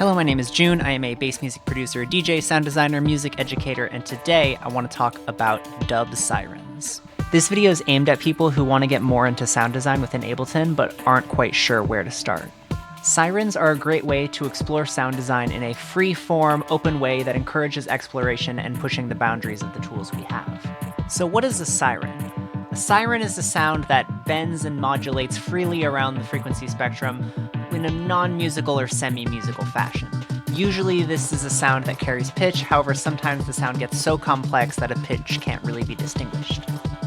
Hello, my name is June. I am a bass music producer, DJ, sound designer, music educator, and today I want to talk about dub sirens. This video is aimed at people who want to get more into sound design within Ableton but aren't quite sure where to start. Sirens are a great way to explore sound design in a free-form, open way that encourages exploration and pushing the boundaries of the tools we have. So what is a siren? A siren is a sound that bends and modulates freely around the frequency spectrum in a non-musical or semi-musical fashion. Usually this is a sound that carries pitch, however sometimes the sound gets so complex that a pitch can't really be distinguished.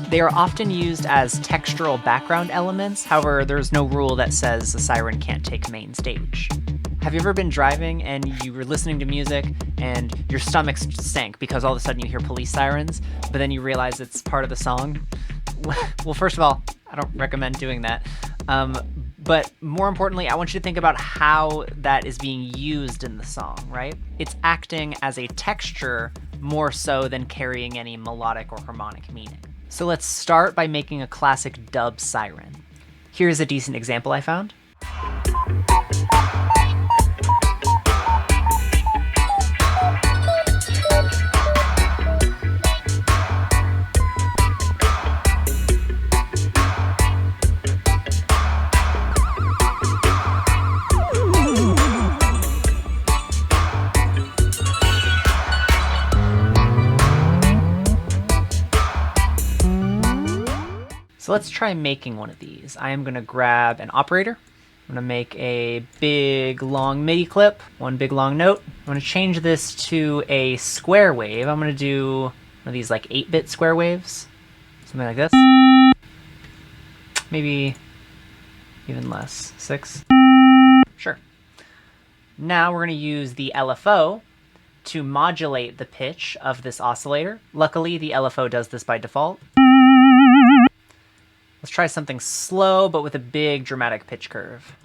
They are often used as textural background elements, however there's no rule that says a siren can't take main stage. Have you ever been driving and you were listening to music and your stomach sank because all of a sudden you hear police sirens, but then you realize it's part of the song? Well, first of all, I don't recommend doing that. But more importantly, I want you to think about how that is being used in the song, right? It's acting as a texture more so than carrying any melodic or harmonic meaning. So let's start by making a classic dub siren. Here's a decent example I found. So let's try making one of these. I am going to grab an operator. I'm going to make a big long MIDI clip, one big long note. I'm going to change this to a square wave. I'm going to do one of these like 8-bit square waves, something like this. Maybe even less, 6. Sure. Now we're going to use the LFO to modulate the pitch of this oscillator. Luckily, the LFO does this by default. Let's try something slow, but with a big dramatic pitch curve.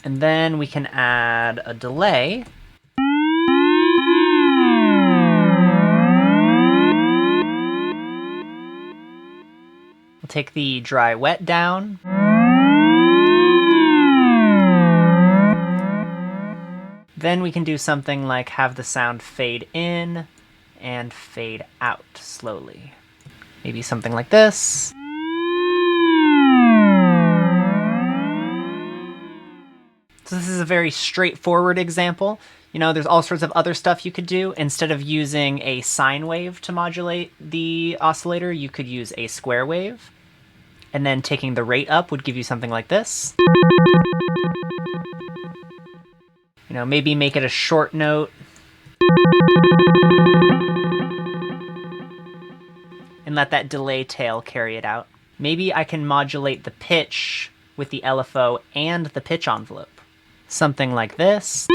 And then we can add a delay. We'll take the dry wet down. Then we can do something like have the sound fade in and fade out slowly. Maybe something like this. So this is a very straightforward example. You know, there's all sorts of other stuff you could do. Instead of using a sine wave to modulate the oscillator, you could use a square wave. And then taking the rate up would give you something like this. You know, maybe make it a short note. And let that delay tail carry it out. Maybe I can modulate the pitch with the LFO and the pitch envelope. Something like this.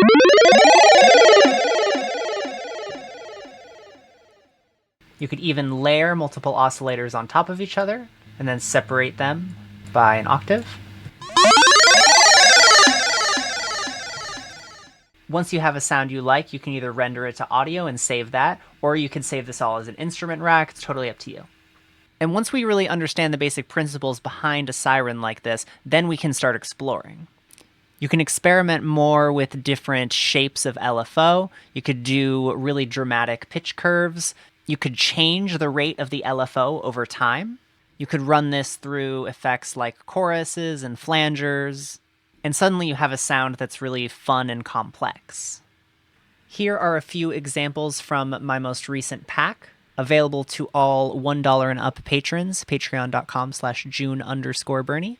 You could even layer multiple oscillators on top of each other and then separate them by an octave. Once you have a sound you like, you can either render it to audio and save that, or you can save this all as an instrument rack. It's totally up to you. And once we really understand the basic principles behind a siren like this, then we can start exploring. You can experiment more with different shapes of LFO. You could do really dramatic pitch curves. You could change the rate of the LFO over time. You could run this through effects like choruses and flangers. And suddenly you have a sound that's really fun and complex. Here are a few examples from my most recent pack, available to all $1 and up patrons, patreon.com/June_Bernie.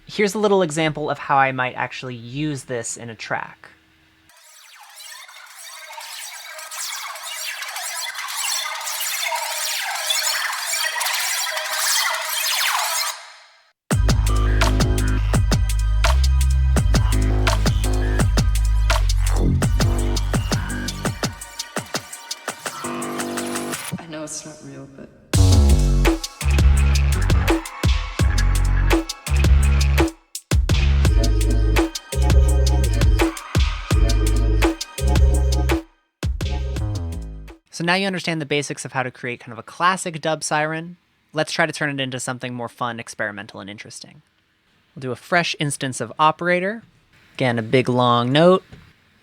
Here's a little example of how I might actually use this in a track. I know it's not real, but So now you understand the basics of how to create kind of a classic dub siren. Let's try to turn it into something more fun, experimental, and interesting. We'll do a fresh instance of operator. Again, a big long note.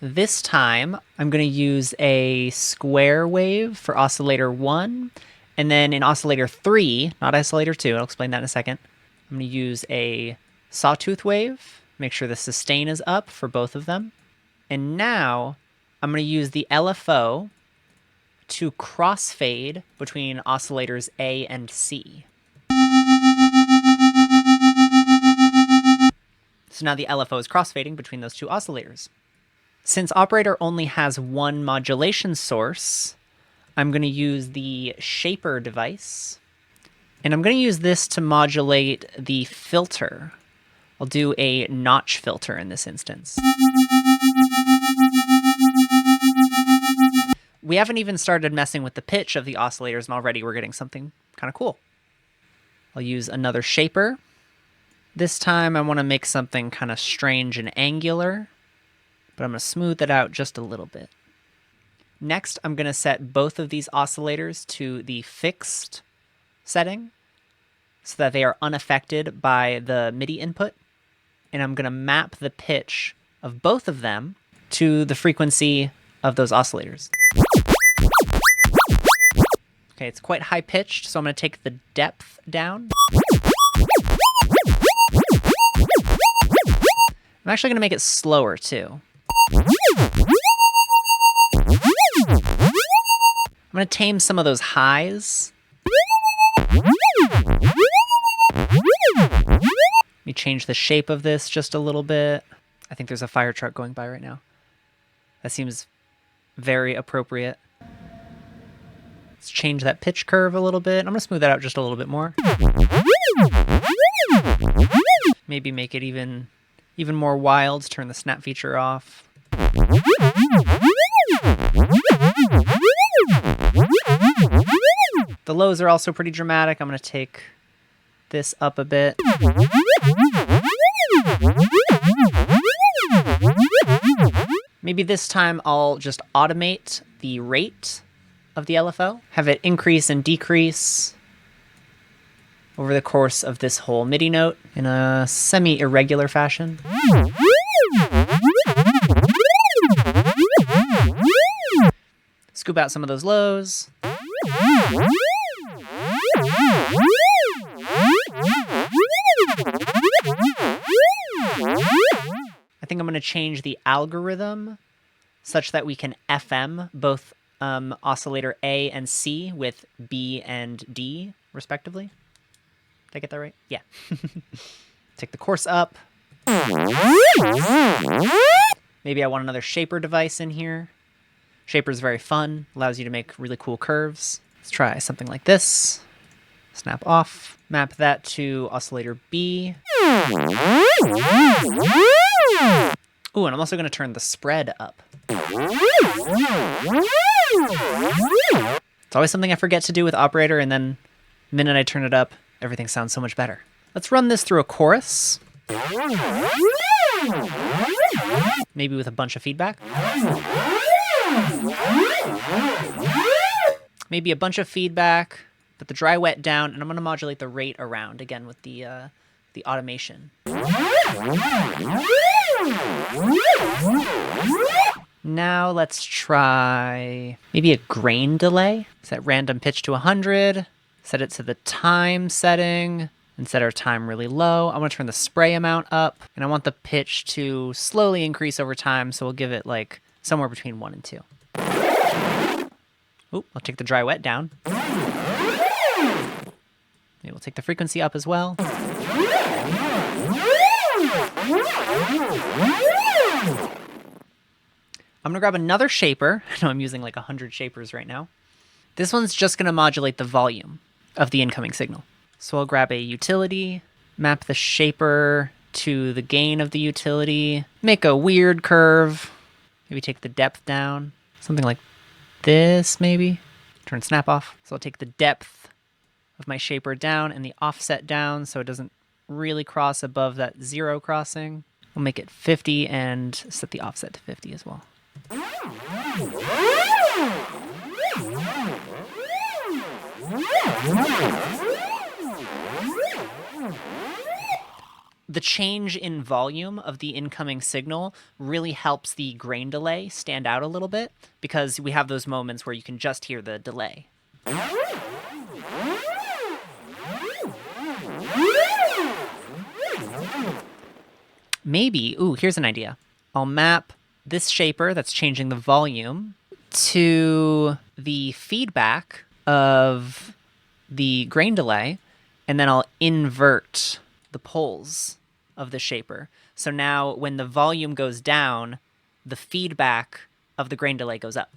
This time, I'm going to use a square wave for oscillator 1. And then in oscillator 3, not oscillator 2, I'll explain that in a second, I'm going to use a sawtooth wave. Make sure the sustain is up for both of them. And now, I'm going to use the LFO to crossfade between oscillators A and C. So now the LFO is crossfading between those two oscillators. Since operator only has one modulation source, I'm going to use the shaper device. And I'm going to use this to modulate the filter. I'll do a notch filter in this instance. We haven't even started messing with the pitch of the oscillators, and already we're getting something kind of cool. I'll use another shaper. This time I want to make something kind of strange and angular, but I'm going to smooth it out just a little bit. Next, I'm going to set both of these oscillators to the fixed setting so that they are unaffected by the MIDI input. And I'm going to map the pitch of both of them to the frequency of those oscillators. Okay, it's quite high pitched, so I'm going to take the depth down. I'm actually going to make it slower too. I'm going to tame some of those highs. Let me change the shape of this just a little bit. I think there's a fire truck going by right now. That seems very appropriate. Let's change that pitch curve a little bit. I'm going to smooth that out just a little bit more. Maybe make it even more wild. Turn the snap feature off. The lows are also pretty dramatic. I'm going to take this up a bit. Maybe this time I'll just automate the rate of the LFO, have it increase and decrease over the course of this whole MIDI note in a semi-irregular fashion. Scoop out some of those lows. I think I'm going to change the algorithm such that we can FM both oscillator A and C with B and D, respectively. Did I get that right? Yeah. Take the course up. Maybe I want another shaper device in here. Shaper is very fun, allows you to make really cool curves. Let's try something like this. Snap off, map that to oscillator B. Ooh, and I'm also going to turn the spread up. It's always something I forget to do with operator, and then the minute I turn it up, everything sounds so much better. Let's run this through a chorus. Maybe with a bunch of feedback. Maybe a bunch of feedback, put the dry wet down, and I'm going to modulate the rate around again with the automation. Now let's try maybe a grain delay. Set random pitch to 100, set it to the time setting, and set our time really low. I want to turn the spray amount up, and I want the pitch to slowly increase over time, so we'll give it like somewhere between 1 and 2. Ooh, I'll take the dry wet down. Maybe we'll take the frequency up as well. I'm going to grab another shaper. I know I'm using like 100 shapers right now. This one's just going to modulate the volume of the incoming signal. So I'll grab a utility, map the shaper to the gain of the utility, make a weird curve, maybe take the depth down, something like this maybe. Turn snap off. So I'll take the depth of my shaper down and the offset down so it doesn't really cross above that 0 crossing. We'll make it 50 and set the offset to 50 as well. The change in volume of the incoming signal really helps the grain delay stand out a little bit, because we have those moments where you can just hear the delay. Maybe, ooh, here's an idea. I'll map this shaper that's changing the volume to the feedback of the grain delay, and then I'll invert the poles of the shaper. So now when the volume goes down, the feedback of the grain delay goes up.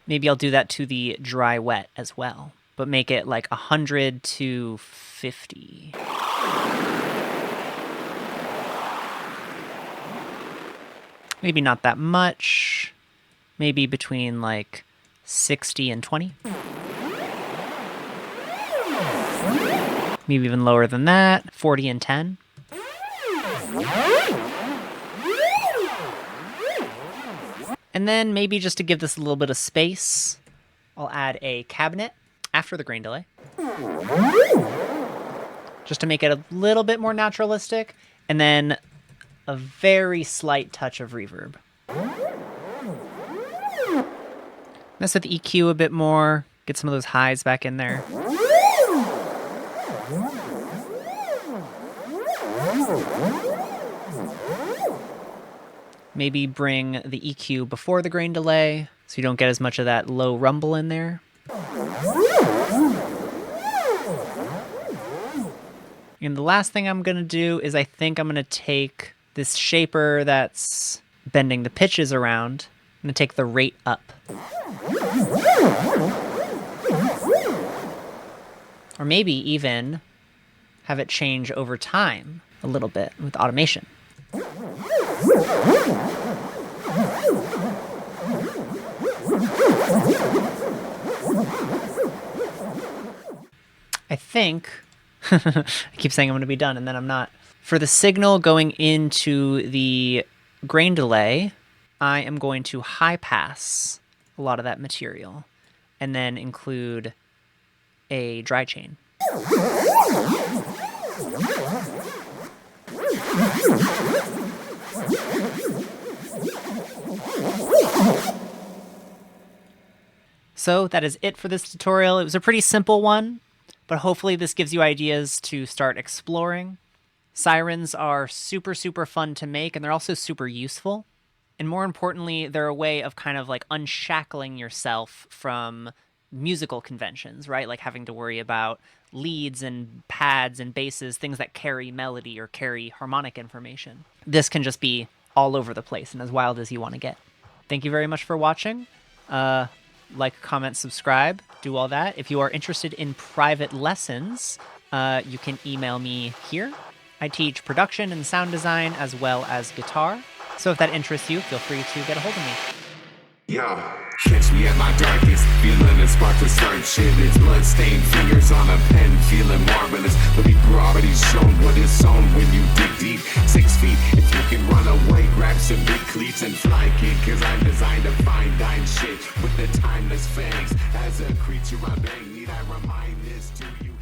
Maybe I'll do that to the dry wet as well, but make it like 100 to 50. Maybe not that much. Maybe between like 60 and 20. Maybe even lower than that, 40 and 10. And then maybe just to give this a little bit of space, I'll add a cabinet after the grain delay, just to make it a little bit more naturalistic, and then a very slight touch of reverb. Mess with the EQ a bit more, get some of those highs back in there. Maybe bring the EQ before the grain delay, so you don't get as much of that low rumble in there. And the last thing I'm gonna do is I think I'm gonna take this shaper that's bending the pitches around, I'm gonna take the rate up. Or maybe even have it change over time a little bit with automation. I think, I keep saying I'm going to be done and then I'm not. For the signal going into the grain delay, I am going to high pass a lot of that material and then include a dry chain. So that is it for this tutorial. It was a pretty simple one, but hopefully this gives you ideas to start exploring. Sirens are super, super fun to make, and they're also super useful. And more importantly, they're a way of kind of like unshackling yourself from musical conventions, right? Like having to worry about leads and pads and basses, things that carry melody or carry harmonic information. This can just be all over the place and as wild as you want to get. Thank you very much for watching. Like, comment, subscribe, do all that. If you are interested in private lessons, you can email me here. I teach production and sound design as well as guitar. So if that interests you, feel free to get a hold of me. Yeah, catch me at my darkest, feeling a spark to start shit. It's blood-stained fingers on a pen, feeling marvelous. But the gravity's shown what is sown when you dig deep. 6 feet, if you can run away, grab some big cleats and fly, kid. Cause I'm designed to find dime shit with the timeless fangs. As a creature I bang, need I remind this to you?